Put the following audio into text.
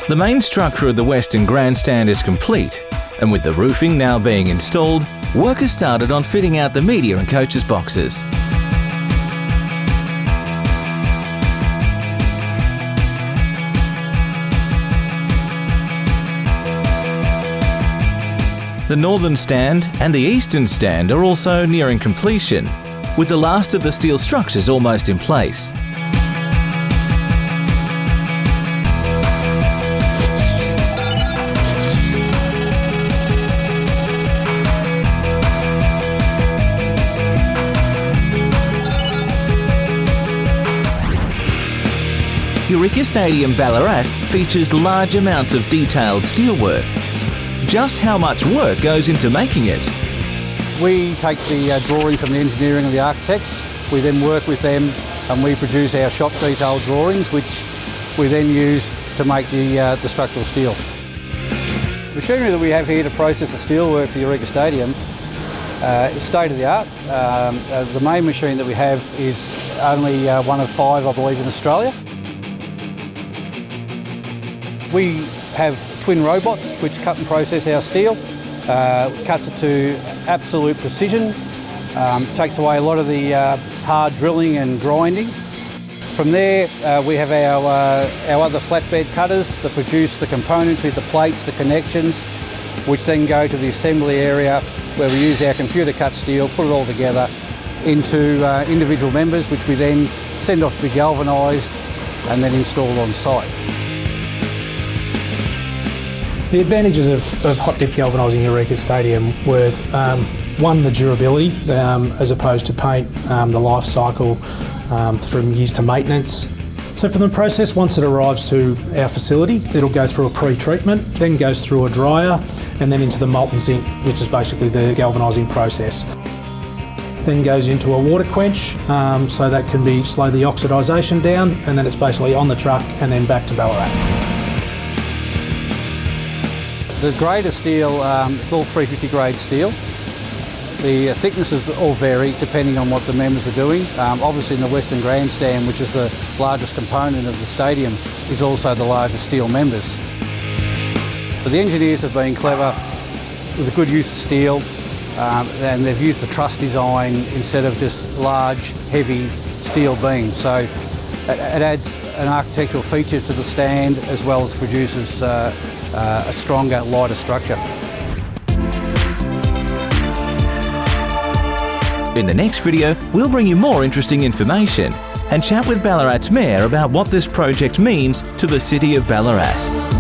The main structure of the Western Grandstand is complete, and with the roofing now being installed, work has started on fitting out the media and coaches boxes. The northern stand and the eastern stand are also nearing completion, with the last of the steel structures almost in place. Eureka Stadium, Ballarat features large amounts of detailed steelwork. Just how much work goes into making it? We take the drawing from the engineering and the architects. We then work with them and we produce our shop detailed drawings, which we then use to make the structural steel. The machinery that we have here to process the steelwork for Eureka Stadium is state of the art. The main machine that we have is only one of 5, I believe, in Australia. We have twin robots which cut and process our steel, cuts it to absolute precision, takes away a lot of the hard drilling and grinding. From there we have our other flatbed cutters that produce the componentry, the plates, the connections, which then go to the assembly area where we use our computer cut steel, put it all together into individual members, which we then send off to be galvanised and then installed on site. The advantages of hot dip galvanising Eureka Stadium were one, the durability as opposed to paint, the life cycle from years to maintenance. So for the process, once it arrives to our facility, it'll go through a pre-treatment, then goes through a dryer and then into the molten zinc, which is basically the galvanising process. Then goes into a water quench, so that can be slow the oxidisation down, and then it's basically on the truck and then back to Ballarat. The grade of steel, it's all 350 grade steel. The thicknesses all vary depending on what the members are doing. Obviously in the Western Grandstand, which is the largest component of the stadium, is also the largest steel members. But the engineers have been clever with a good use of steel, and they've used the truss design instead of just large, heavy steel beams. So it adds an architectural feature to the stand as well as produces a stronger, lighter structure. In the next video, we'll bring you more interesting information and chat with Ballarat's Mayor about what this project means to the city of Ballarat.